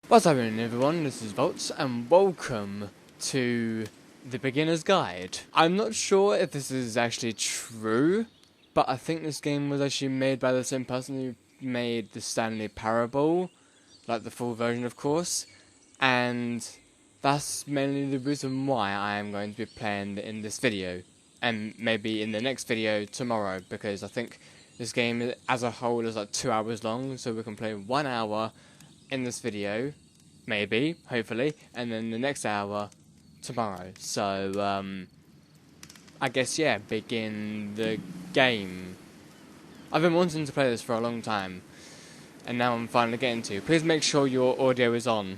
What's happening, everyone? This is Volts and welcome to the beginner's guide. I'm not sure if this is actually true, but I think this game was actually made by the same person who made the Stanley Parable, like the full version of course, and that's mainly the reason why I am going to be playing in this video, and maybe in the next video tomorrow, because I think this game as a whole is like 2 hours long, so we can play 1 hour in this video, maybe, hopefully, and then the next hour tomorrow. So, I guess, yeah, begin the game. I've been wanting to play this for a long time, and now I'm finally getting to. Please make sure your audio is on.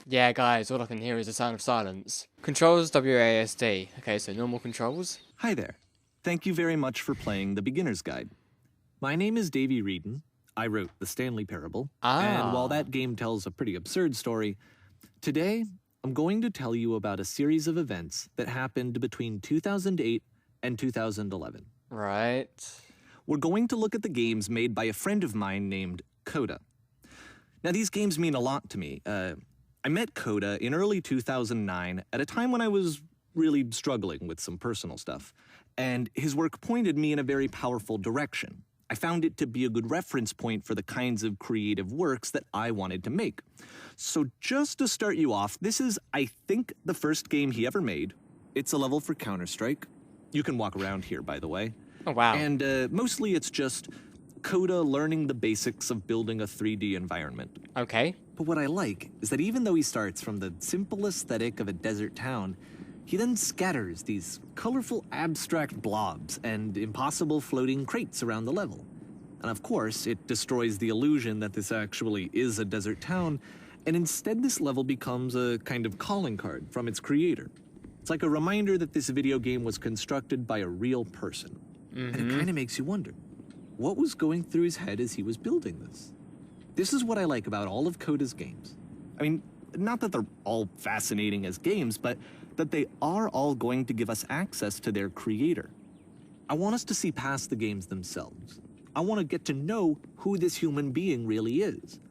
Yeah, guys, all I can hear is the sound of silence. Controls WASD. Okay, so normal controls. Hi there. Thank you very much for playing the Beginner's Guide. My name is Davey Reedon. I wrote the Stanley Parable, and while that game tells a pretty absurd story, today I'm going to tell you about a series of events that happened between 2008 and 2011. Right. We're going to look at the games made by a friend of mine named Coda. Now, these games mean a lot to me. I met Coda in early 2009 at a time when I was really struggling with some personal stuff, and his work pointed me in a very powerful direction. I found it to be a good reference point for the kinds of creative works that I wanted to make. So just to start you off, this is, I think, the first game he ever made. It's a level for Counter-Strike. You can walk around here, by the way. Oh, wow. And mostly it's just Coda learning the basics of building a 3D environment. Okay. But what I like is that even though he starts from the simple aesthetic of a desert town, he then scatters these colorful abstract blobs and impossible floating crates around the level. And of course, it destroys the illusion that this actually is a desert town, and instead this level becomes a kind of calling card from its creator. It's like a reminder that this video game was constructed by a real person. And it kind of makes you wonder, what was going through his head as he was building this? This is what I like about all of Coda's games. I mean, not that they're all fascinating as games, but that they are all going to give us access to their creator. I want us to see past the games themselves. I want to get to know who this human being really is.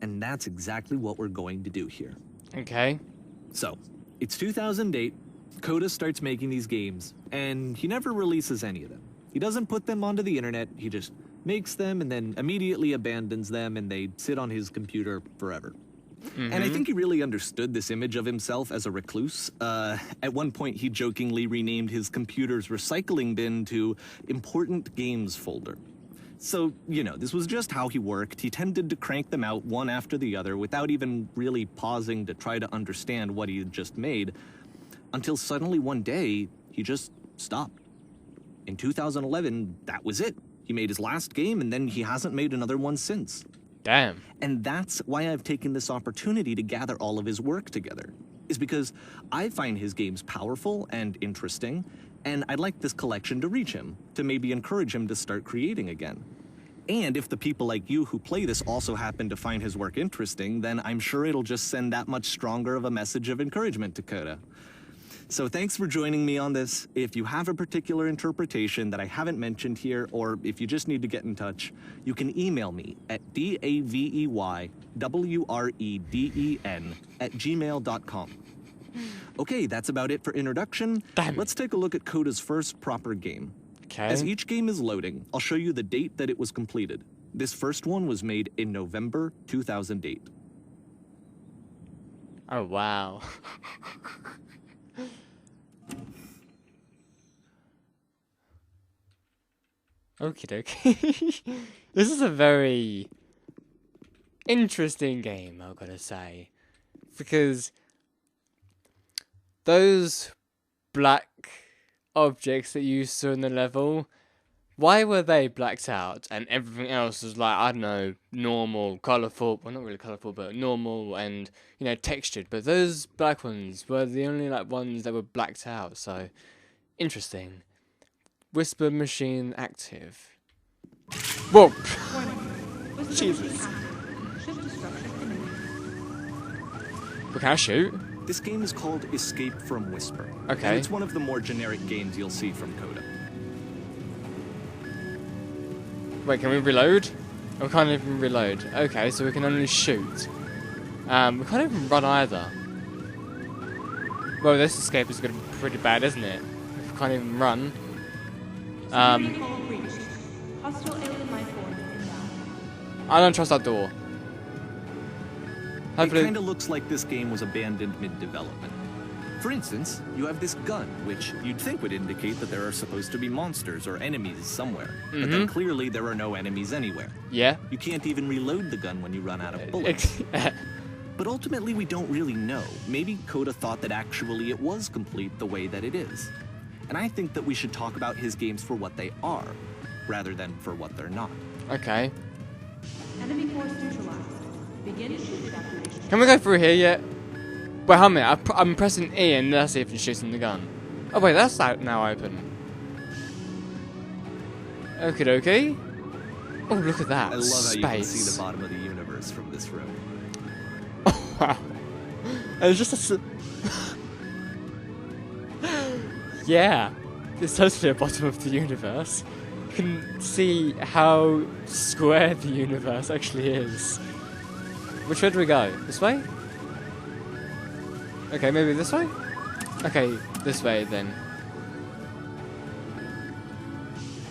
And that's exactly what we're going to do here. Okay. So, it's 2008, Coda starts making these games, and he never releases any of them. He doesn't put them onto the internet, he just makes them and then immediately abandons them, and they sit on his computer forever. And I think he really understood this image of himself as a recluse. At one point, he jokingly renamed his computer's recycling bin to Important Games Folder. So, you know, this was just how he worked. He tended to crank them out one after the other without even really pausing to try to understand what he had just made, until suddenly one day, he just stopped. In 2011, that was it. He made his last game, and then he hasn't made another one since. Damn. And that's why I've taken this opportunity to gather all of his work together, is because I find his games powerful and interesting, and I'd like this collection to reach him, to maybe encourage him to start creating again. And if the people like you who play this also happen to find his work interesting, then I'm sure it'll just send that much stronger of a message of encouragement to Coda. So thanks for joining me on this. If you have a particular interpretation that I haven't mentioned here, or if you just need to get in touch, you can email me at daveywreden@gmail.com. Okay, that's about it for introduction. Damn. Let's take a look at Coda's first proper game. Okay. As each game is loading, I'll show you the date that it was completed. This first one was made in November 2008. Oh, wow. Okie dokie. This is a very interesting game, I've got to say. Because those black objects that you saw in the level, why were they blacked out and everything else was like, I don't know, normal, colourful, well not really colourful, but normal and, you know, textured. But those black ones were the only like ones that were blacked out, so interesting. Whisper machine active. Whoa! Jesus. But can I shoot? This game is called Escape from Whisper. Okay. And it's one of the more generic games you'll see from Coda. Wait, can we reload? We can't even reload. Okay, so we can only shoot. We can't even run either. Well, this escape is going to be pretty bad, isn't it? If we can't even run. Security call breached. Hostile alien life form inbound. I don't trust that door. It Hopefully, kind of looks like this game was abandoned mid-development. For instance, you have this gun, which you'd think would indicate that there are supposed to be monsters or enemies somewhere. But then clearly there are no enemies anywhere. yeah. You can't even reload the gun when you run out of bullets. But ultimately, we don't really know. Maybe Coda thought that actually it was complete the way that it is. And I think that we should talk about his games for what they are, rather than for what they're not. Okay. Enemy force neutralized. Begin shoot evacuation. Can we go through here yet? Wait, hold a minute. I'm pressing E and that's even shooting the gun. Oh wait, that's out now open. Okie dokie. Oh, look at that. I love Space. how you can see the bottom of the universe from this room. Wow. It's just a... yeah. It's totally the bottom of the universe. You can see how square the universe actually is. Which way do we go? This way? Okay, maybe this way? Okay, this way then.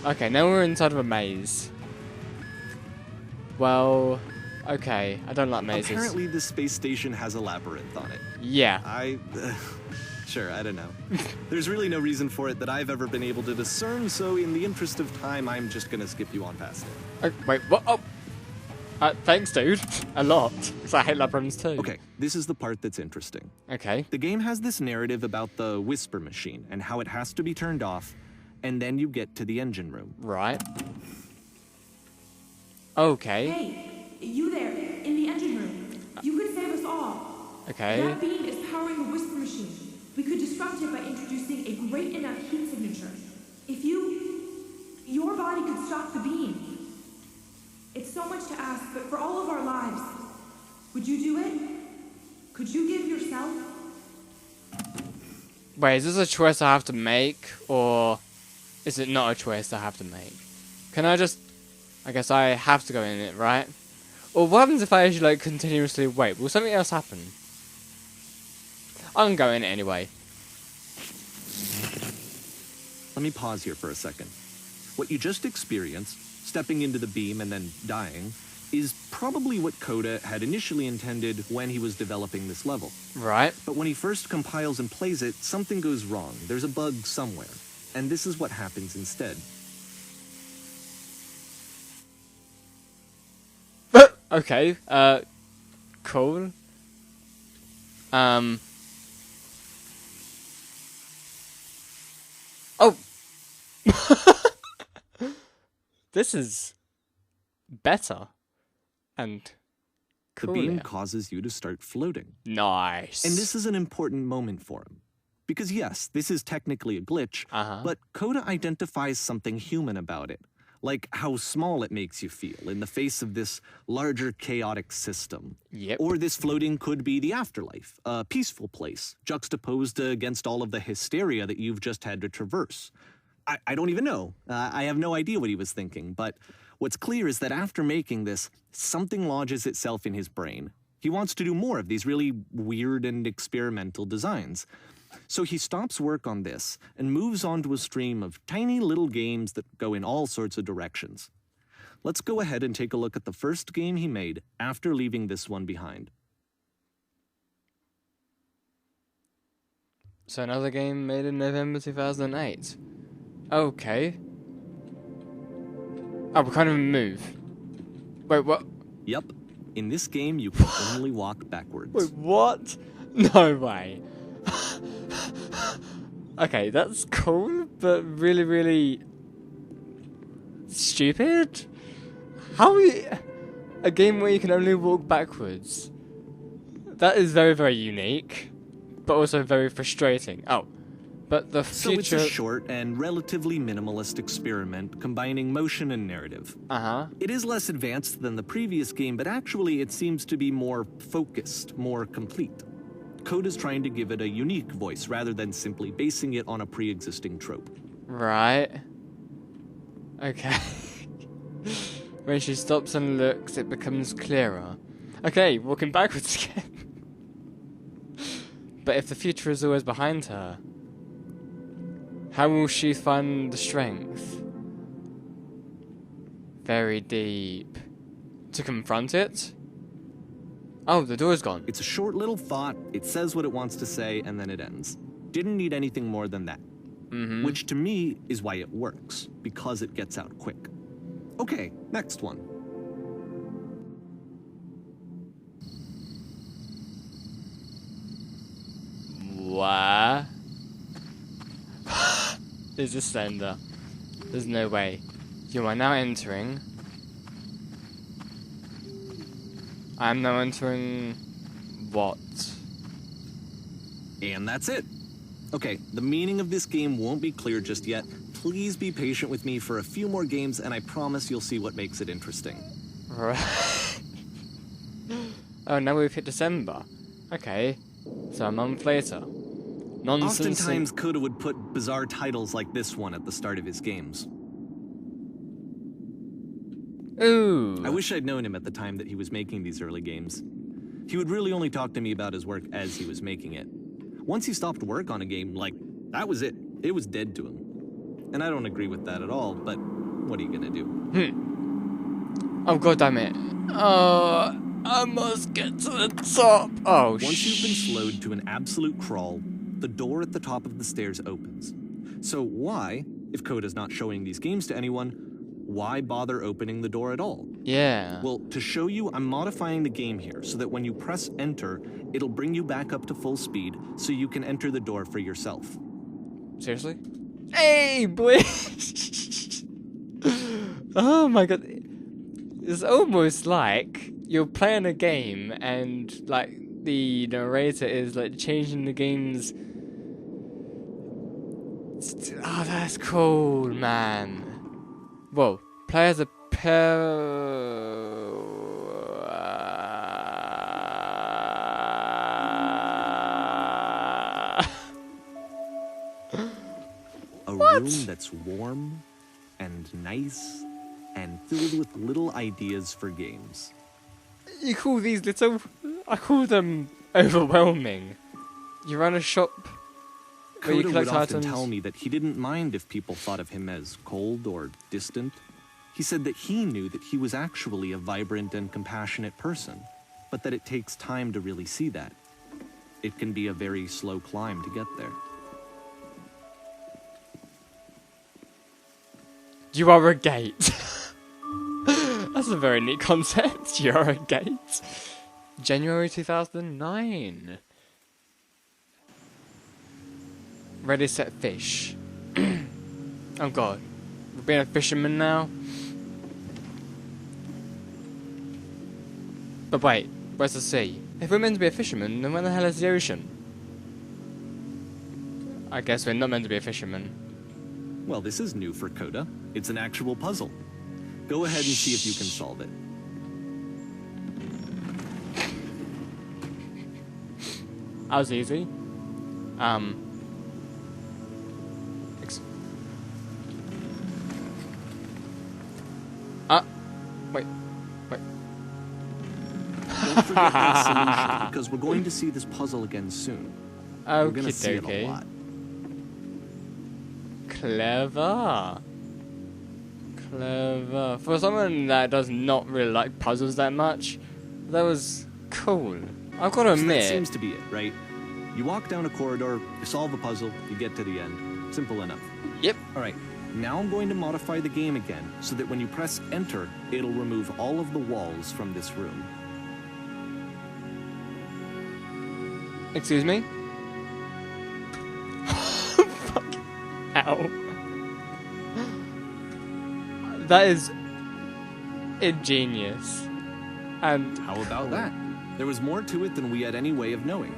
Okay, now we're inside of a maze. Well, okay, I don't like mazes. Apparently, this space station has a labyrinth on it. Yeah. Sure, I don't know. There's really no reason for it that I've ever been able to discern, so in the interest of time, I'm just gonna skip you on past it. Wait, what? Oh! Thanks, dude. A lot. Because I hate labyrinths too. Okay, this is the part that's interesting. Okay. The game has this narrative about the whisper machine and how it has to be turned off, and then you get to the engine room. Right. Okay. Hey, you there, in the engine room. You could save us all. Okay. That beam is powering the whisper machine. We could disrupt it by introducing a great enough heat signature. If your body could stop the beam. It's so much to ask, but for all of our lives, would you do it? Could you give yourself? Wait, is this a choice I have to make, or is it not a choice I have to make? Can I just... I guess I have to go in it, right? Or what happens if I actually, like, continuously wait? Will something else happen? I'm going in it anyway. Let me pause here for a second. What you just experienced, stepping into the beam and then dying, is probably what Coda had initially intended when he was developing this level. Right. But when he first compiles and plays it, something goes wrong. There's a bug somewhere. And this is what happens instead. Okay, cool. Oh! This is better. And The cool. beam causes you to start floating. Nice. And this is an important moment for him. Because yes, this is technically a glitch, but Coda identifies something human about it. Like how small it makes you feel in the face of this larger chaotic system. Yep. Or this floating could be the afterlife, a peaceful place, juxtaposed against all of the hysteria that you've just had to traverse. I don't even know. I have no idea what he was thinking, but what's clear is that after making this, something lodges itself in his brain. He wants to do more of these really weird and experimental designs. So he stops work on this and moves on to a stream of tiny little games that go in all sorts of directions. Let's go ahead and take a look at the first game he made after leaving this one behind. So another game made in November 2008. Okay. Oh, we can't even move. Wait, what? Yep, in this game you can only walk backwards. Wait, what? No way. Okay, that's cool, but really, really stupid. How a game where you can only walk backwards? That is very, very unique, but also very frustrating. Oh, but the So future. it's a short and relatively minimalist experiment combining motion and narrative. It is less advanced than the previous game, but actually it seems to be more focused, more complete. Coda's trying to give it a unique voice rather than simply basing it on a pre-existing trope. Right. Okay. When she stops and looks, it becomes clearer. Okay, walking backwards again. But if the future is always behind her, how will she find the strength? Very deep. To confront it? Oh, the door's gone. It's a short little thought, it says what it wants to say, and then it ends. Didn't need anything more than that. Which to me is why it works, because it gets out quick. Okay, next one. What? There's a slender. There's no way. You are now entering. I am now entering what? And that's it. Okay, the meaning of this game won't be clear just yet. Please be patient with me for a few more games, and I promise you'll see what makes it interesting. Right. Oh, now we've hit December. Okay, so a month later. Nonsense. Oftentimes, Coda would put bizarre titles like this one at the start of his games. Ooh. I wish I'd known him at the time that he was making these early games. He would really only talk to me about his work as he was making it. Once he stopped work on a game, like, that was it. It was dead to him. And I don't agree with that at all, but what are you gonna do? Oh, god damn it. Oh, I must get to the top. Oh, Once you've been slowed to an absolute crawl, the door at the top of the stairs opens. So why, if Coda's not showing these games to anyone, why bother opening the door at all? Yeah. Well, to show you, I'm modifying the game here so that when you press enter, it'll bring you back up to full speed so you can enter the door for yourself. Seriously? Hey, boy! Oh my god. It's almost like you're playing a game and, like, the narrator is, like, changing the game's... Oh, that's cool, man. Whoa. Players are A room that's warm and nice and filled with little ideas for games. You call these little... I call them overwhelming. You run a shop where you Coda collect would often items. tell me that he didn't mind if people thought of him as cold or distant. He said that he knew that he was actually a vibrant and compassionate person, but that it takes time to really see that. It can be a very slow climb to get there. You are a gate. That's a very neat concept. You are a gate. January 2009. Ready, set, fish. Oh god. We're being a fisherman now? But wait, where's the sea? If we're meant to be a fisherman, then where the hell is the ocean? I guess we're not meant to be a fisherman. Well, this is new for Coda. It's an actual puzzle. Go ahead and see if you can solve it. That was easy. Wait. Don't forget that solution, because we're going to see this puzzle again soon. We're going to see it a lot. Clever. Clever. For someone that does not really like puzzles that much, that was cool. I've got to So admit. that seems to be it, right? You walk down a corridor, you solve a puzzle, you get to the end. Simple enough. Yep. Alright, now I'm going to modify the game again, so that when you press enter, it'll remove all of the walls from this room. Excuse me? Fuck. Ow. That is ingenious. And How about that? There was more to it than we had any way of knowing.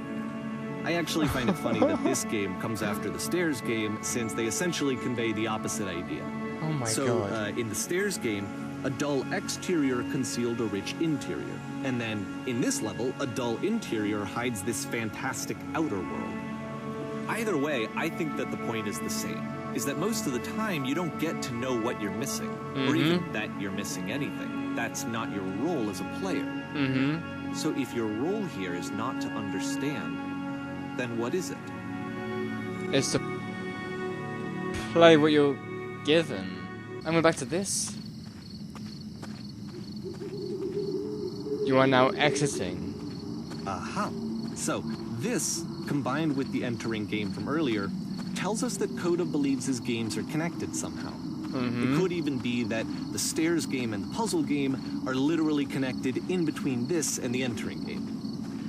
I actually find it funny that this game comes after the Stairs game, since they essentially convey the opposite idea. oh my So, god. in the Stairs game, a dull exterior concealed a rich interior. And then, in this level, a dull interior hides this fantastic outer world. Either way, I think that the point is the same. is that most of the time you don't get to know what you're missing, or even that you're missing anything. That's not your role as a player. So if your role here is not to understand, then what is it? It's to play what you're given. And we're back to this. You are now exiting. Aha. So, this, combined with the entering game from earlier, tells us that Coda believes his games are connected somehow. It could even be that the stairs game and the puzzle game are literally connected in between this and the entering game.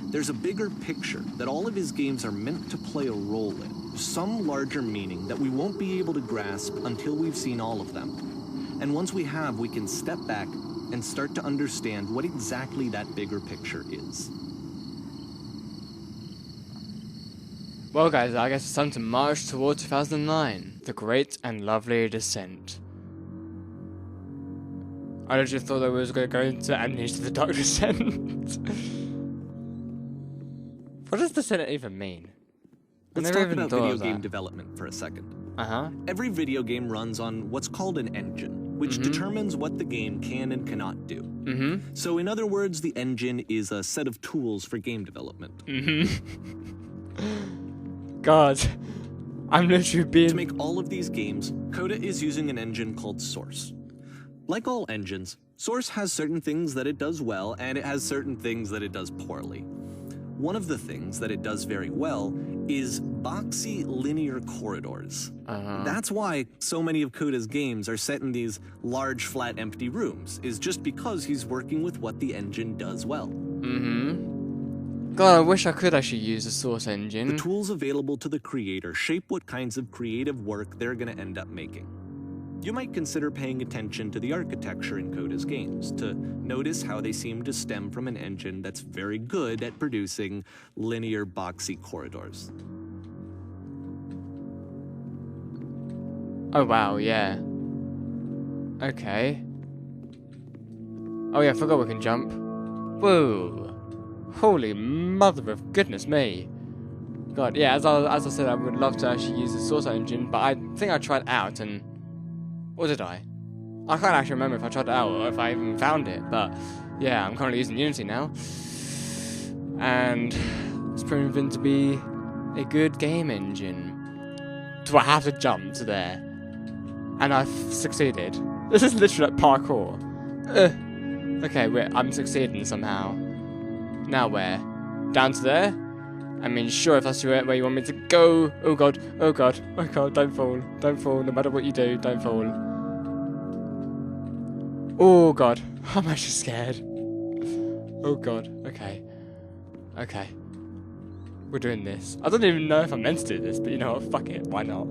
There's a bigger picture that all of his games are meant to play a role in, some larger meaning that we won't be able to grasp until we've seen all of them. And once we have, we can step back and start to understand what exactly that bigger picture is. Well guys, I guess it's time to march toward 2009, the great and lovely descent. I literally thought I was going to go into Amnesia the Dark Descent. What does descent even mean? Let's talk about video game development for a second. Every video game runs on what's called an engine, which determines what the game can and cannot do. So in other words, the engine is a set of tools for game development. God, I'm literally being... To make all of these games, Coda is using an engine called Source. Like all engines, Source has certain things that it does well, and it has certain things that it does poorly. One of the things that it does very well is boxy linear corridors. That's why so many of Coda's games are set in these large, flat, empty rooms, is just because he's working with what the engine does well. God, I wish I could actually use the Source engine. The tools available to the creator shape what kinds of creative work they're going to end up making. You might consider paying attention to the architecture in Coda's games to notice how they seem to stem from an engine that's very good at producing linear, boxy corridors. Oh wow, yeah. Okay. Oh yeah, I forgot we can jump. Whoa. Holy mother of goodness me. God, yeah, as I said, I would love to actually use the Source engine, but I think I tried it out and... Or did I? I can't actually remember if I tried it out or if I even found it, but yeah, I'm currently using Unity now. And it's proven to be a good game engine. Do I have to jump to there? And I've succeeded. This is literally like parkour. Okay, wait, I'm succeeding somehow. Now where? Down to there? I mean, sure, if that's where you want me to go. Oh god, oh god, oh god, don't fall. Don't fall, no matter what you do, don't fall. Oh god, I'm actually scared. Oh god, okay. Okay. We're doing this. I don't even know if I'm meant to do this, but you know what, fuck it, why not?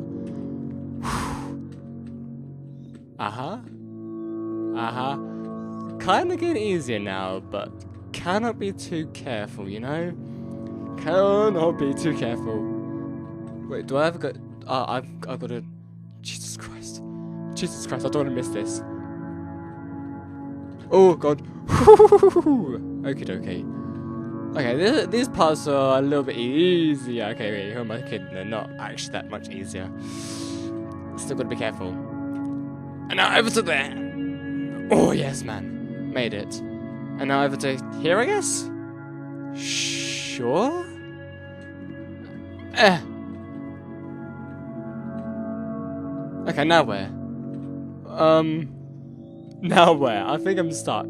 Kinda getting easier now, but cannot be too careful, you know? Cannot be too careful. Wait, do I ever go... I've got to... Jesus Christ. Jesus Christ, I don't want to miss this. Oh, God. Okie dokie. Okay, these parts are a little bit easier. Okay, wait, who am I kidding? They're not actually that much easier. Still gotta be careful. And now over to there. Oh, yes, man. Made it. And now over to here, I guess? Sure? Okay, now where? Now where? I think I'm stuck.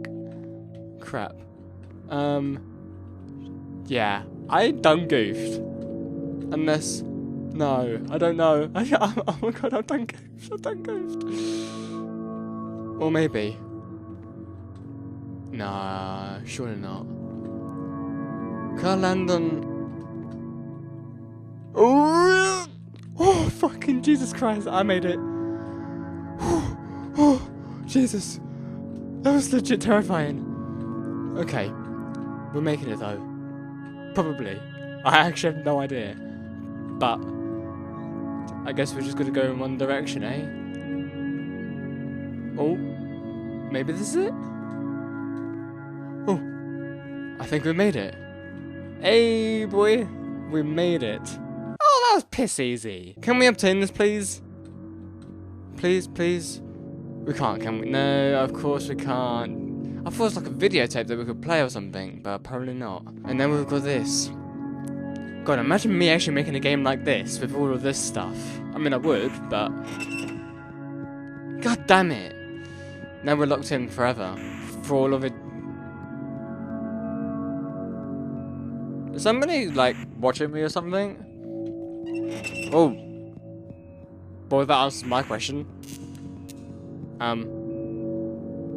Crap. Yeah. I done goofed. Unless... No, I don't know. Oh my god, I've done goofed. I've done goofed. Or maybe. Nah, surely not. Can I land on... Oh, oh, fucking Jesus Christ, I made it. Oh, Jesus. That was legit terrifying. Okay, we're making it though. Probably. I actually have no idea. But, I guess we're just gonna go in one direction, eh? Oh, maybe this is it? Oh, I think we made it. Hey, boy, we made it. Oh, that was piss easy. Can we obtain this, please? Please, please. We can't, can we? No, of course we can't. I thought it was like a videotape that we could play or something, but apparently not. And then we've got this. God, imagine me actually making a game like this with all of this stuff. I mean, I would, but... God damn it. Now we're locked in forever. For all of it. Is somebody, like, watching me or something? Oh. Boy, that answers my question.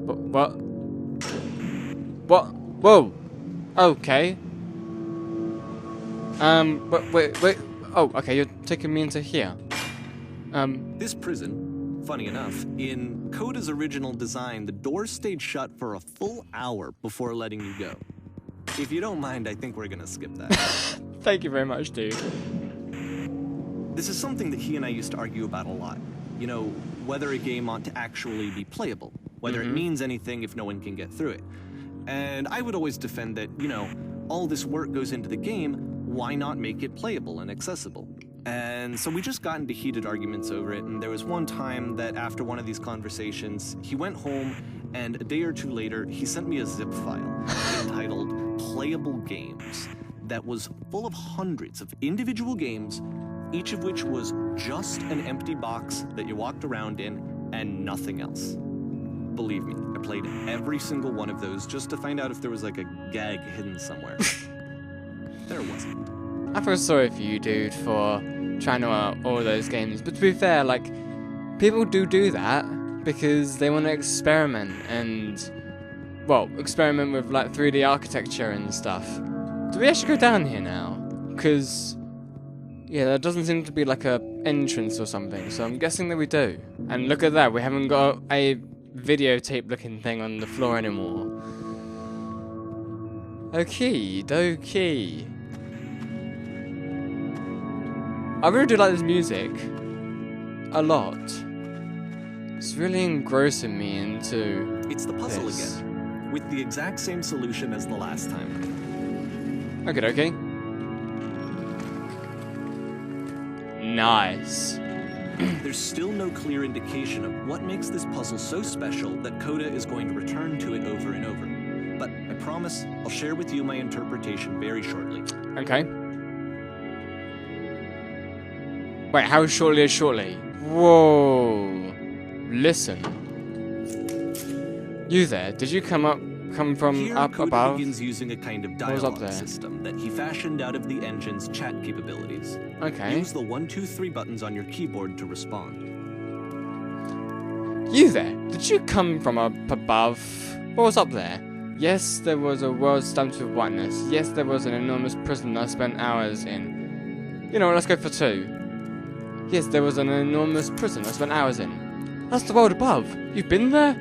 What? What? Whoa. Okay. Wait. Oh, okay, you're taking me into here. This prison, funny enough, in Coda's original design, the doors stayed shut for a full hour before letting you go. If you don't mind, I think we're gonna skip that. Thank you very much, dude. This is something that he and I used to argue about a lot. You know, whether a game ought to actually be playable, whether it means anything if no one can get through it. And I would always defend that, you know, all this work goes into the game, why not make it playable and accessible? And so we just got into heated arguments over it, and there was one time that after one of these conversations, he went home, and a day or two later, he sent me a zip file entitled Playable Games that was full of hundreds of individual games, each of which was just an empty box that you walked around in and nothing else. Believe me, I played every single one of those just to find out if there was like a gag hidden somewhere. There wasn't. I feel sorry for you, dude, for trying to all those games. But to be fair, like, people do that because they want to experiment and, well, experiment with, like, 3D architecture and stuff. Do we actually go down here now? Because, yeah, there doesn't seem to be, like, a entrance or something, so I'm guessing that we do. And look at that, we haven't got a videotape-looking thing on the floor anymore. Okie dokie. I really do like this music. A lot. It's really engrossing me into It's the puzzle this. again, with the exact same solution as the last time. Okay. Nice. There's still no clear indication of what makes this puzzle so special that Coda is going to return to it over and over. But I promise I'll share with you my interpretation very shortly. Okay. Wait, how shortly is shortly? Whoa. Listen. You there, did you come from Here, up Coda above? begins using a kind of was up dialogue there? system that he fashioned out of the engine's chat capabilities. Okay. Use the 1, 2, 3 buttons on your keyboard to respond. You there, did you come from up above? What was up there? Yes, there was a world stamped with whiteness. Yes, there was an enormous prison I spent hours in. You know what, let's go for 2. Yes, there was an enormous prison I spent hours in. That's the world above. You've been there?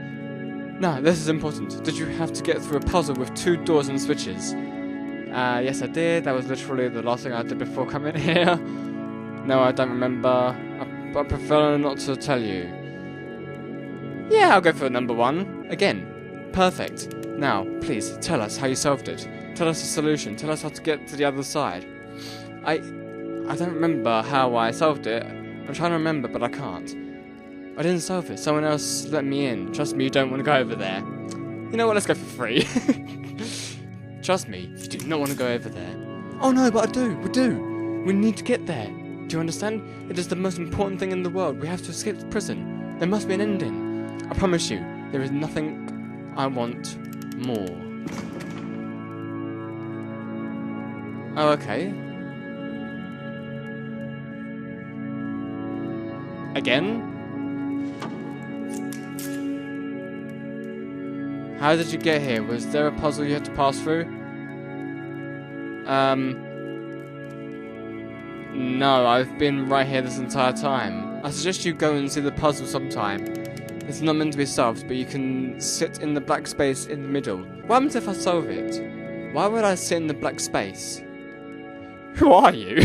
No, this is important. Did you have to get through a puzzle with 2 doors and switches? Yes I did. That was literally the last thing I did before coming here. No, I don't remember. I prefer not to tell you. Yeah, I'll go for number 1. Again. Perfect. Now, please, tell us how you solved it. Tell us the solution. Tell us how to get to the other side. I don't remember how I solved it. I'm trying to remember, but I can't. I didn't solve it. Someone else let me in. Trust me, you don't want to go over there. You know what? Let's go for free. Trust me, you do not want to go over there. Oh no, but I do. We do. We need to get there. Do you understand? It is the most important thing in the world. We have to escape the prison. There must be an ending. I promise you, there is nothing I want more. Oh, okay. Again? How did you get here? Was there a puzzle you had to pass through? No, I've been right here this entire time. I suggest you go and see the puzzle sometime. It's not meant to be solved, but you can sit in the black space in the middle. What happens if I solve it? Why would I sit in the black space? Who are you?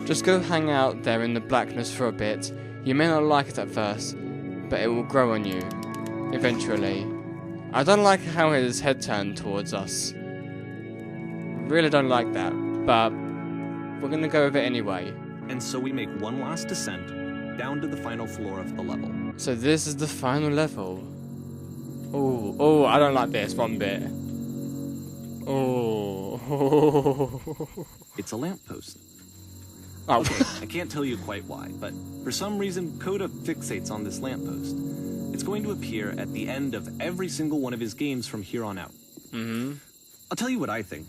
Just go hang out there in the blackness for a bit. You may not like it at first, but it will grow on you. Eventually. I don't like how his head turned towards us. Really don't like that, but we're gonna go with it anyway. And so we make one last descent, down to the final floor of the level. So this is the final level. Oh, I don't like this one bit. Oh. It's a lamppost. Oh. Okay, I can't tell you quite why, but for some reason, Coda fixates on this lamppost. It's going to appear at the end of every single one of his games from here on out. Mm-hmm. I'll tell you what I think.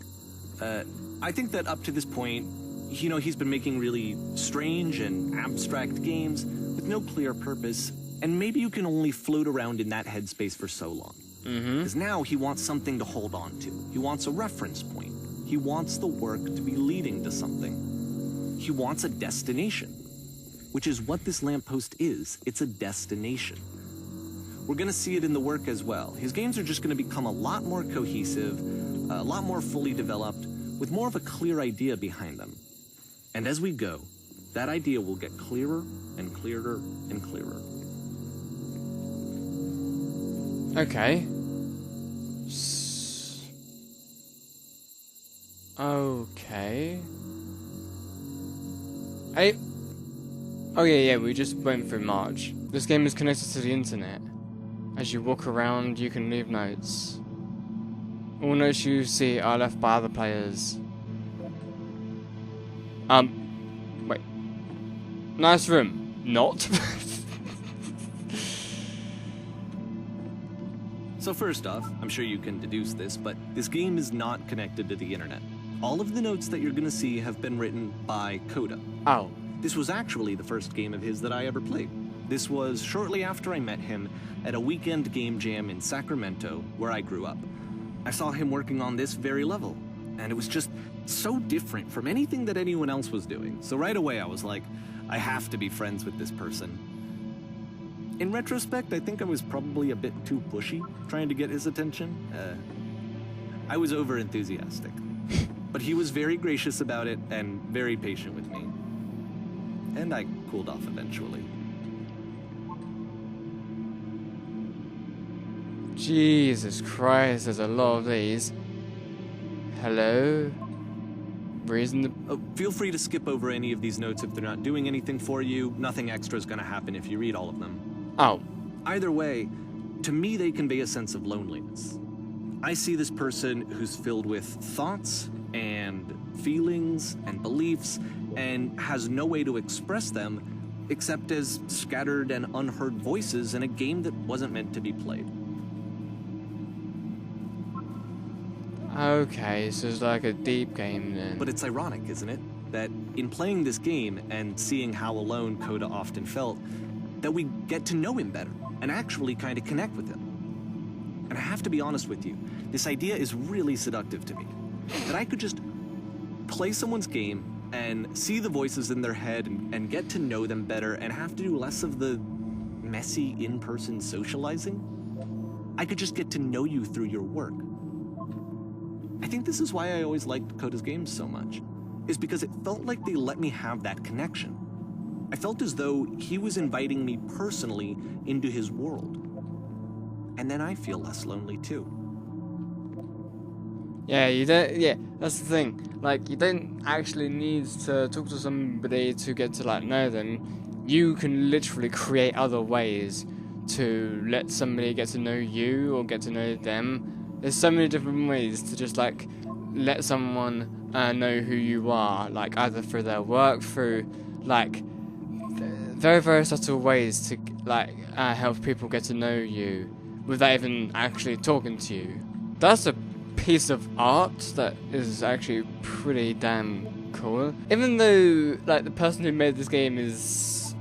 I think that up to this point, he's been making really strange and abstract games with no clear purpose, and maybe you can only float around in that headspace for so long. Because now he wants something to hold on to. He wants a reference point. He wants the work to be leading to something. He wants a destination, which is what this lamppost is. It's a destination. We're going to see it in the work as well. His games are just going to become a lot more cohesive, a lot more fully developed, with more of a clear idea behind them. And as we go, that idea will get clearer and clearer and clearer. Okay. Okay. Oh yeah, we just went through March. This game is connected to the internet. As you walk around, you can leave notes. All notes you see are left by other players. Wait. Nice room. Not? So first off, I'm sure you can deduce this, but this game is not connected to the internet. All of the notes that you're going to see have been written by Coda. Oh. This was actually the first game of his that I ever played. This was shortly after I met him at a weekend game jam in Sacramento, where I grew up. I saw him working on this very level, and it was just so different from anything that anyone else was doing. So right away I was like, I have to be friends with this person. In retrospect, I think I was probably a bit too pushy, trying to get his attention. I was over-enthusiastic. But he was very gracious about it and very patient with me. And I cooled off eventually. Jesus Christ, there's a lot of these. Hello? Feel free to skip over any of these notes if they're not doing anything for you. Nothing extra is going to happen if you read all of them. Oh. Either way, to me they convey a sense of loneliness. I see this person who's filled with thoughts and feelings and beliefs and has no way to express them except as scattered and unheard voices in a game that wasn't meant to be played. Okay, so it's like a deep game then. But it's ironic, isn't it? That in playing this game and seeing how alone Coda often felt, that we get to know him better and actually kind of connect with him. And I have to be honest with you, this idea is really seductive to me. That I could just play someone's game and see the voices in their head and get to know them better and have to do less of the messy in-person socializing. I could just get to know you through your work. I think this is why I always liked Coda's games so much, is because it felt like they let me have that connection. I felt as though he was inviting me personally into his world. And then I feel less lonely too. Yeah, you don't. Yeah, that's the thing. Like, you don't actually need to talk to somebody to get to like know them. You can literally create other ways to let somebody get to know you or get to know them. There's so many different ways to just like let someone know who you are, like either through their work, through like very, very subtle ways to like help people get to know you without even actually talking to you. That's a piece of art that is actually pretty damn cool. Even though like the person who made this game is,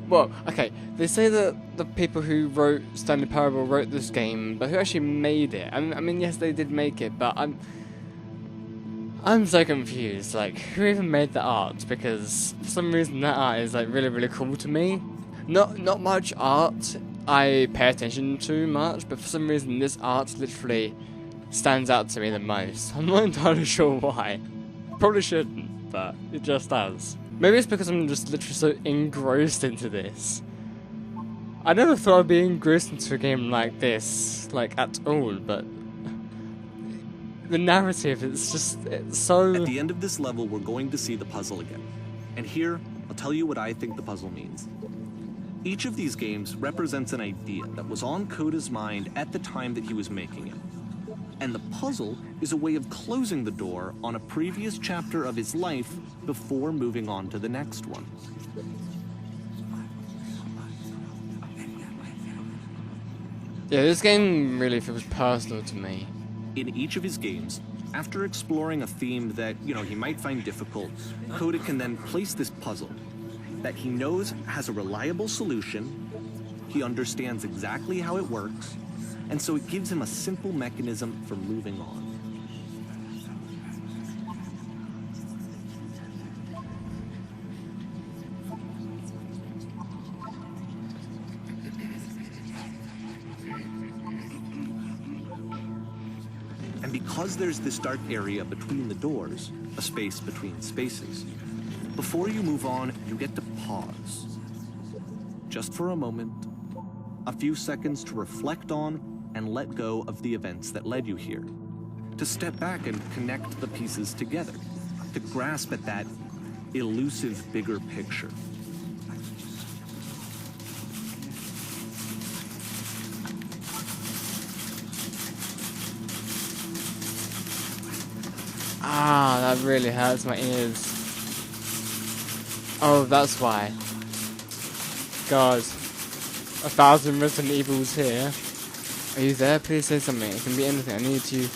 well, okay, they say that the people who wrote Stanley Parable wrote this game, but who actually made it? I mean, yes, they did make it, but I'm so confused. Like, who even made the art? Because for some reason that art is like really, really cool to me. Not much art I pay attention to much, but for some reason this art literally stands out to me the most. I'm not entirely sure why. Probably shouldn't, but it just does. Maybe it's because I'm just literally so engrossed into this. I never thought I'd be engrossed into a game like this, like at all, but the narrative, it's so... At the end of this level, we're going to see the puzzle again. And here, I'll tell you what I think the puzzle means. Each of these games represents an idea that was on Coda's mind at the time that he was making it. And the puzzle is a way of closing the door on a previous chapter of his life before moving on to the next one. Yeah, this game really feels personal to me. In each of his games, after exploring a theme that, he might find difficult, Coda can then place this puzzle that he knows has a reliable solution, he understands exactly how it works, and so it gives him a simple mechanism for moving on. And because there's this dark area between the doors, a space between spaces, before you move on, you get to pause. Just for a moment, a few seconds to reflect on and let go of the events that led you here. To step back and connect the pieces together. To grasp at that elusive bigger picture. Ah, that really hurts my ears. Oh, that's why. God. 1,000 Resident Evils here. Are you there? Please say something. It can be anything. I need you.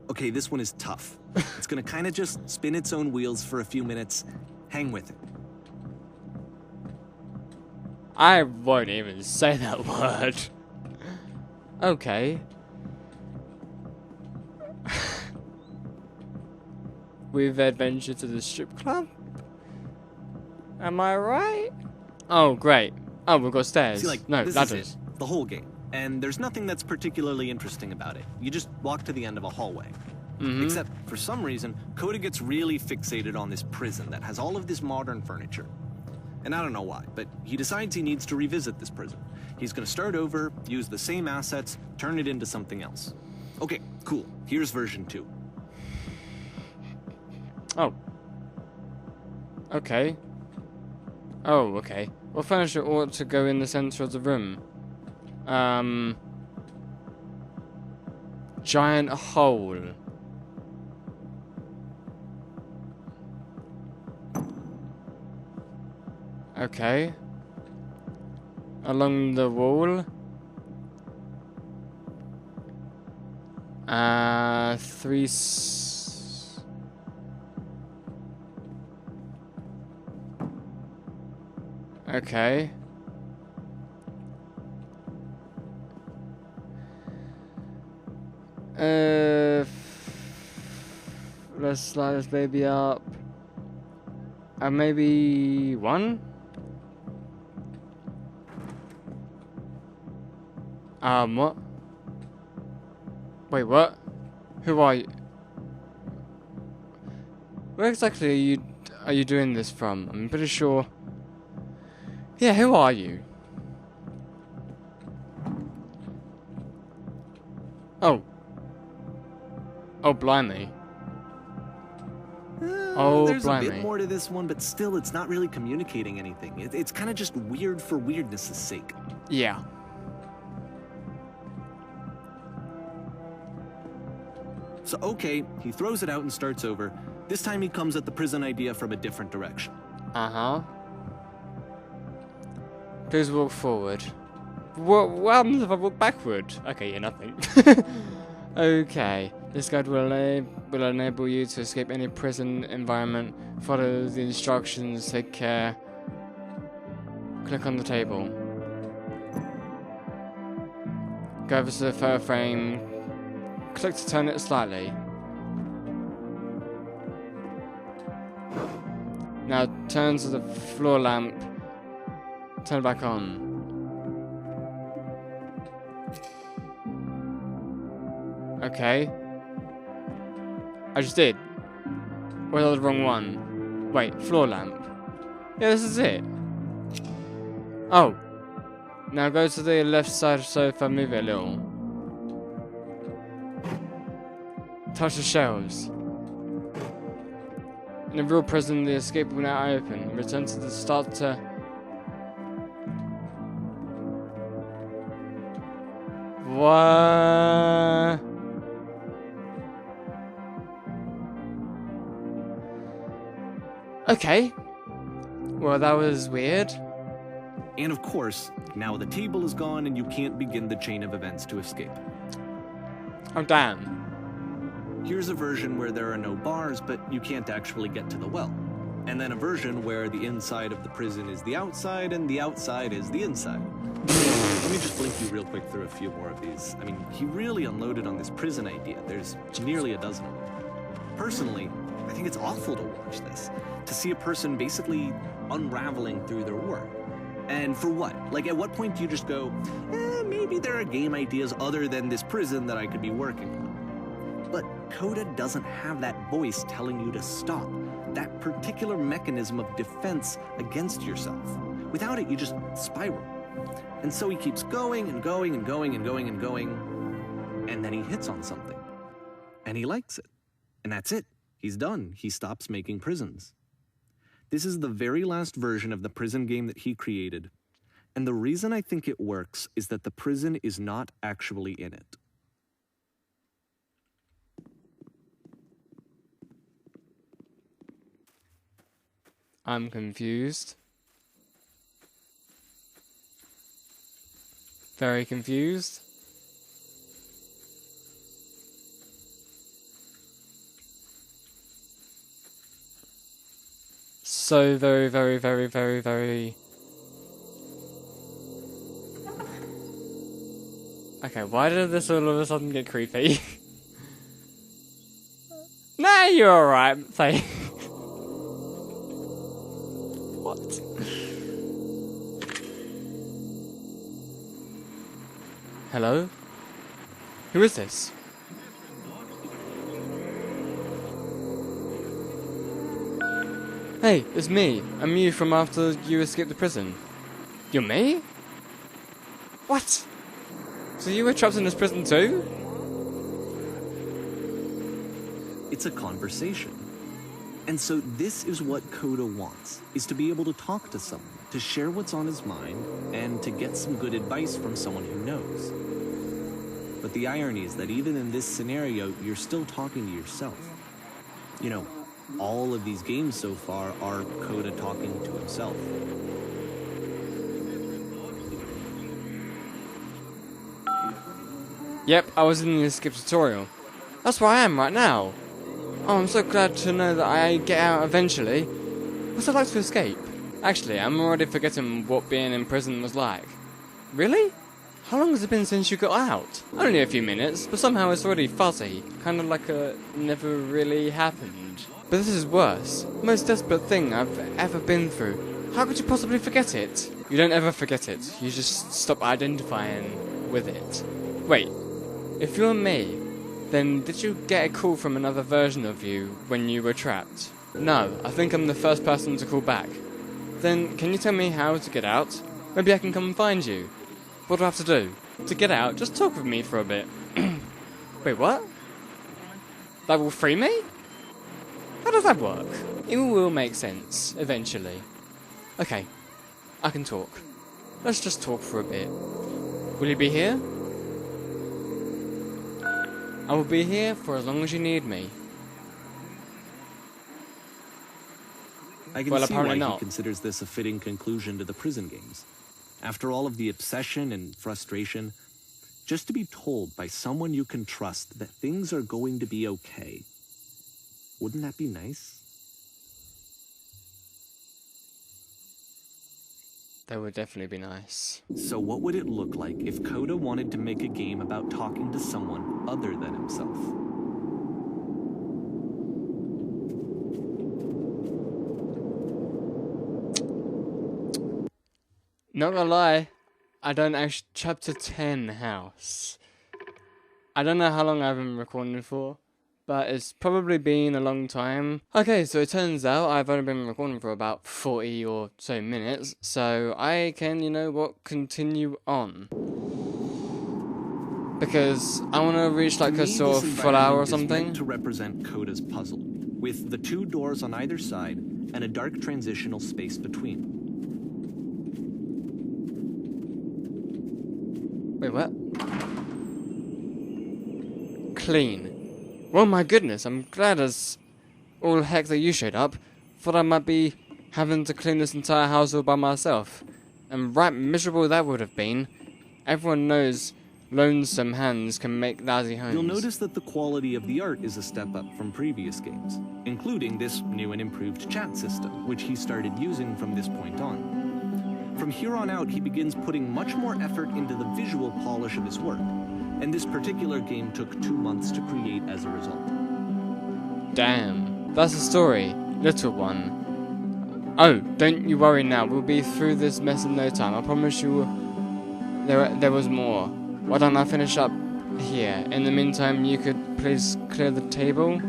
Okay, this one is tough. It's gonna kind of just spin its own wheels for a few minutes. Hang with it. I won't even say that word. Okay. We've adventured to the strip club? Am I right? Oh, great. Oh, we've got stairs. See, no, this ladders. is it, the whole game. And there's nothing that's particularly interesting about it. You just walk to the end of a hallway. Except, for some reason, Coda gets really fixated on this prison that has all of this modern furniture. And I don't know why, but he decides he needs to revisit this prison. He's gonna start over, use the same assets, turn it into something else. Okay, cool. Here's version 2. Oh. Okay. Oh, okay. Well, furniture ought to go in the center of the room. Giant hole. Okay. Along the wall. 3 Okay. Let's slide this baby up. Maybe 1? What? Wait, what? Who are you? Where exactly are you doing this from? I'm pretty sure. Yeah, who are you? Oh. Oh, blimey. Oh, There's blimey. a bit more to this one, but still, it's not really communicating anything. It's kind of just weird for weirdness' sake. Yeah. So, okay, he throws it out and starts over. This time he comes at the prison idea from a different direction. Uh-huh. Please walk forward. What happens if I walk backward? Okay, yeah, nothing. Okay. This guide will enable you to escape any prison environment. Follow the instructions. Take care. Click on the table. Go over to the photo frame. Click to turn it slightly. Now turn to the floor lamp. Turn it back on. Okay. I just did. Or was that the wrong one? Wait, floor lamp. Yeah, this is it. Oh. Now go to the left side sofa, move it a little. Touch the shelves. In a real prison, the escape will now open. Return to the start to... What? Okay. Well, that was weird. And of course, now the table is gone and you can't begin the chain of events to escape. Oh, damn. Here's a version where there are no bars, but you can't actually get to the well. And then a version where the inside of the prison is the outside and the outside is the inside. Let me just blink you real quick through a few more of these. I mean, he really unloaded on this prison idea. There's nearly a dozen of them. Personally, I think it's awful to watch this. To see a person basically unraveling through their work. And for what? Like, at what point do you just go, maybe there are game ideas other than this prison that I could be working on? But Coda doesn't have that voice telling you to stop. That particular mechanism of defense against yourself. Without it, you just spiral. And so he keeps going and going and going and going and going. And then he hits on something. And he likes it. And that's it. He's done. He stops making prisons. This is the very last version of the prison game that he created. And the reason I think it works is that the prison is not actually in it. I'm confused. Very confused. So very, very, very, very, very... Okay, why did this all of a sudden get creepy? Nah, you're alright, Faye. What? Hello? Who is this? Hey, it's me. I'm you from after you escaped the prison. You're me? What? So you were trapped in this prison too? It's a conversation. And so this is what Coda wants, is to be able to talk to someone, to share what's on his mind, and to get some good advice from someone who knows. But the irony is that even in this scenario, you're still talking to yourself. You know, all of these games so far are Coda talking to himself. Yep, I was in the escape tutorial. That's where I am right now. Oh, I'm so glad to know that I get out eventually. What's it like to escape? Actually, I'm already forgetting what being in prison was like. Really? How long has it been since you got out? Only a few minutes, but somehow it's already fuzzy. Kind of like it never really happened. But this is worse. Most desperate thing I've ever been through. How could you possibly forget it? You don't ever forget it. You just stop identifying with it. Wait, if you're me, then did you get a call from another version of you when you were trapped? No, I think I'm the first person to call back. Then can you tell me how to get out? Maybe I can come and find you. What do I have to do? To get out, just talk with me for a bit. Wait, what? That will free me? How does that work? It will make sense, eventually. Okay, I can talk. Let's just talk for a bit. Will you be here? I will be here for as long as you need me. I can see why he considers this a fitting conclusion to the prison games. After all of the obsession and frustration, just to be told by someone you can trust that things are going to be okay. Wouldn't that be nice? That would definitely be nice. So what would it look like if Coda wanted to make a game about talking to someone other than himself? Not gonna lie, I don't actually... Chapter 10 house. I don't know how long I've been recording for, but it's probably been a long time. Okay, so it turns out I've only been recording for about 40 or so minutes, so I can, you know what, continue on. Because I want to reach like a sort of full hour or something. To represent Coda's puzzle, with the 2 doors on either side and a dark transitional space between. Wait, what? Clean. Well, my goodness, I'm glad as all heck that you showed up. Thought I might be having to clean this entire house all by myself. And right miserable that would have been. Everyone knows lonesome hands can make lousy homes. You'll notice that the quality of the art is a step up from previous games, including this new and improved chat system, which he started using from this point on. From here on out, he begins putting much more effort into the visual polish of his work, and this particular game took 2 months to create as a result. Damn, that's a story, little one. Oh, don't you worry now, we'll be through this mess in no time. I promise you there was more. Why don't I finish up here? In the meantime, you could please clear the table.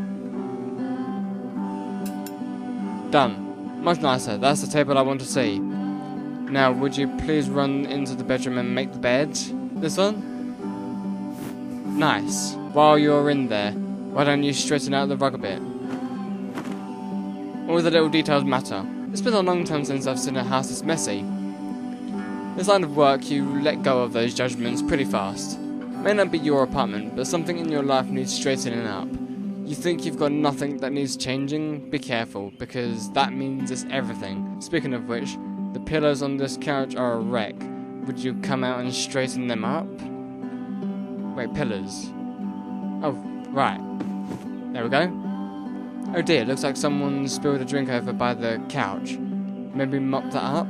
Done. Much nicer. That's the table I want to see. Now, would you please run into the bedroom and make the bed? This one? Nice. While you're in there, why don't you straighten out the rug a bit? All the little details matter. It's been a long time since I've seen a house this messy. This line of work, you let go of those judgments pretty fast. May not be your apartment, but something in your life needs straightening up. You think you've got nothing that needs changing? Be careful, because that means it's everything. Speaking of which, the pillows on this couch are a wreck. Would you come out and straighten them up? Wait, pillars. Oh, right. There we go. Oh dear, looks like someone spilled a drink over by the couch. Maybe mop that up?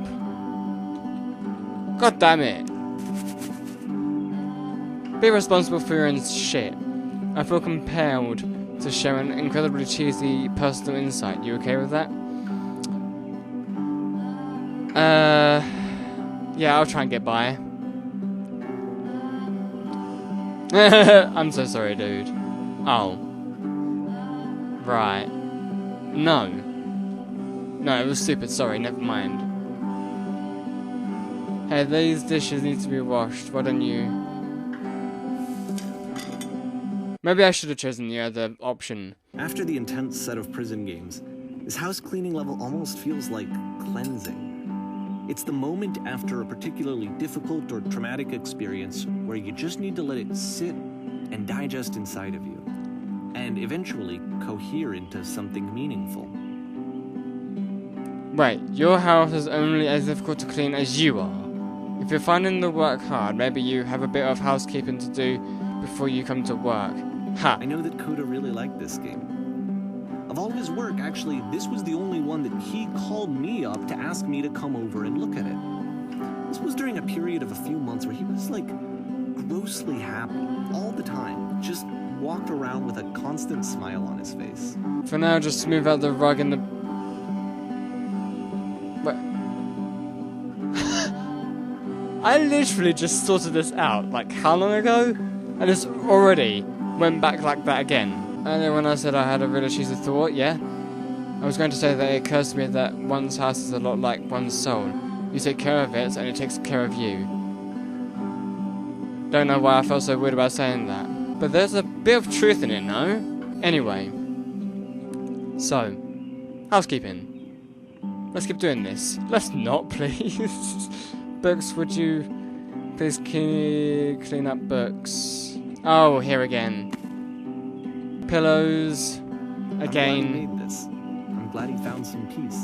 God damn it. Be responsible for your own shit. I feel compelled to share an incredibly cheesy personal insight. You okay with that? Yeah, I'll try and get by. I'm so sorry, dude. Oh. Right. No. No, it was stupid, sorry, never mind. Hey, these dishes need to be washed, why don't you... Maybe I should have chosen the other option. After the intense set of prison games, this house cleaning level almost feels like cleansing. It's the moment after a particularly difficult or traumatic experience where you just need to let it sit and digest inside of you, and eventually cohere into something meaningful. Wait, your house is only as difficult to clean as you are. If you're finding the work hard, maybe you have a bit of housekeeping to do before you come to work. Ha! I know that Coda really liked this game. Of all his work, actually, this was the only one that he called me up to ask me to come over and look at it. This was during a period of a few months where he was, like, grossly happy all the time. Just walked around with a constant smile on his face. For now, just smooth out the rug and the... What? I literally just sorted this out, like, how long ago? And it's already went back like that again. Earlier when I said I had a really cheesy thought, yeah? I was going to say that it occurs to me that one's house is a lot like one's soul. You take care of it, and it takes care of you. Don't know why I felt so weird about saying that. But there's a bit of truth in it, no? Anyway. So, housekeeping. Let's keep doing this. Let's not, please. Books, would you please clean up books? Oh, here again. Pillows. Again. I'm glad he made this. I'm glad he found some peace.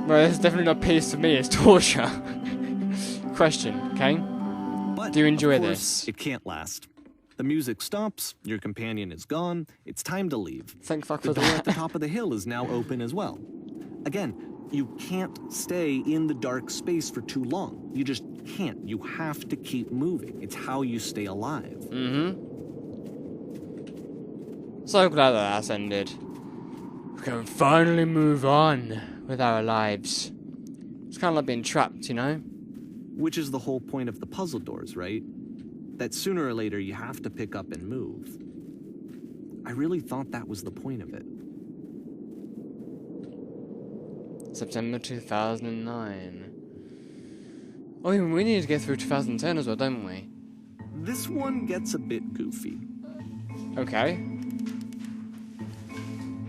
Well, it's definitely not peace to me, it's torture. Question, okay? But, do you enjoy of course, this? It can't last. The music stops, your companion is gone, it's time to leave. Thank fuck The for door at the that. top of the hill is now open as well. Again, you can't stay in the dark space for too long. You just can't. You have to keep moving. It's how you stay alive. So glad that that's ended. We can finally move on with our lives. It's kind of like being trapped, you know? Which is the whole point of the puzzle doors, right? that sooner or later you have to pick up and move. I really thought that was the point of it. September 2009. Oh, we need to get through 2010 as well, don't we? This one gets a bit goofy. Okay.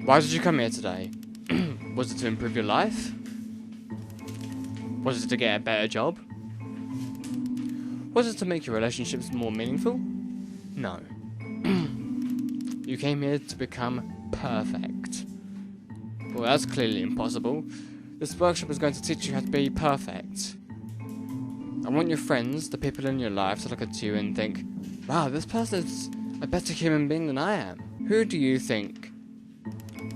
Why did you come here today? Was it to improve your life? Was it to get a better job? Was it to make your relationships more meaningful? No. You came here to become perfect. Well, that's clearly impossible. This workshop is going to teach you how to be perfect. I want your friends, the people in your life, to look at you and think, wow, this person is a better human being than I am. Who do you think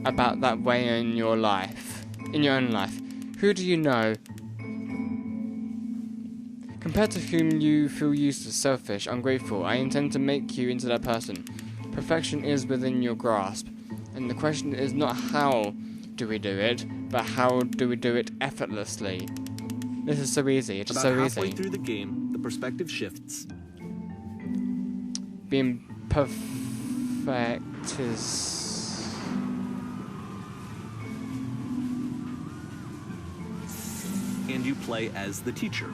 about that way in your life? In your own life? Who do you know? Compared to whom you feel useless, selfish, ungrateful, I intend to make you into that person. Perfection is within your grasp. And the question is not how do we do it, but how do we do it effortlessly? This is so easy. It's just so easy. About halfway through the game, the perspective shifts. Being perfect is... And you play as the teacher.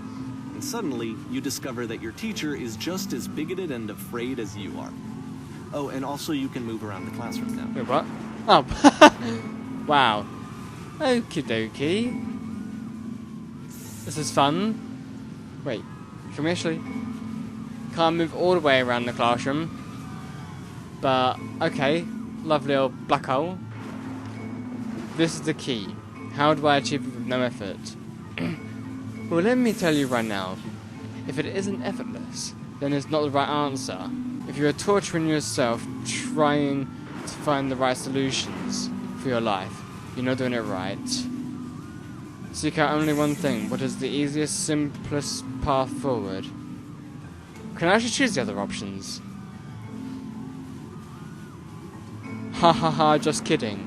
And suddenly, you discover that your teacher is just as bigoted and afraid as you are. Oh, and also you can move around the classroom now. Wait, what? Oh. Wow. Okie dokie. This is fun. Wait, can we actually... Can't move all the way around the classroom. But, okay. Lovely old black hole. This is the key. How do I achieve it with no effort? Well, let me tell you right now. If it isn't effortless, then it's not the right answer. If you are torturing yourself trying to find the right solutions for your life, you're not doing it right. Seek out only one thing. What is the easiest, simplest path forward? Can I actually choose the other options? Ha ha ha, just kidding.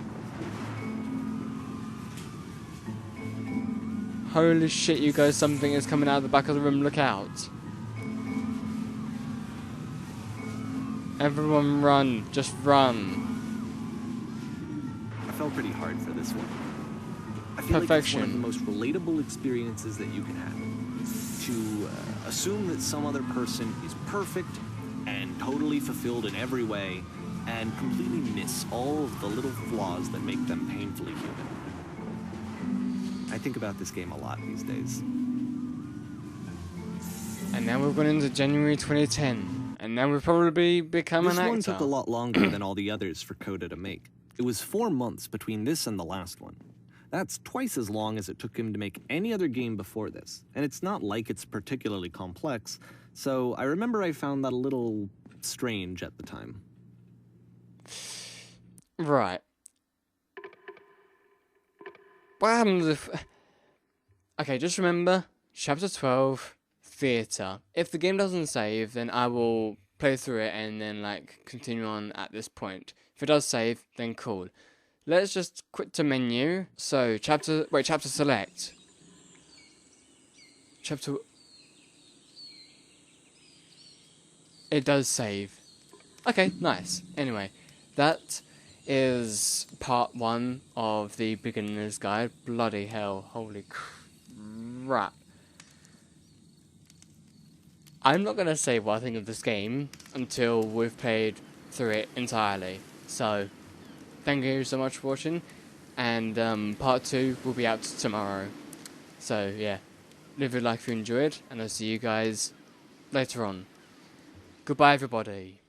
Holy shit, you guys, something is coming out of the back of the room, look out. Everyone run, just run. I felt pretty hard for this one. I feel Perfection. like it's one of the most relatable experiences that you can have. To assume that some other person is perfect and totally fulfilled in every way, and completely miss all of the little flaws that make them painfully human. I think about this game a lot these days. And now we've gone into January 2010. And now we've probably become an actor. This one took a lot longer than all the others for Coda to make. It was 4 months between this and the last one. That's twice as long as it took him to make any other game before this. And it's not like it's particularly complex, so I remember I found that a little strange at the time. Right. What happens if... Okay, just remember, Chapter 12, Theatre. If the game doesn't save, then I will play through it and then, like, continue on at this point. If it does save, then cool. Let's just quit to menu. So, chapter select. Chapter... It does save. Okay, nice. Anyway, that is part 1 of the beginner's guide. Bloody hell, holy crap. I'm not going to say what I think of this game until we've played through it entirely. So, thank you so much for watching, and part 2 will be out tomorrow. So, yeah, leave a like if you enjoyed, and I'll see you guys later on. Goodbye, everybody.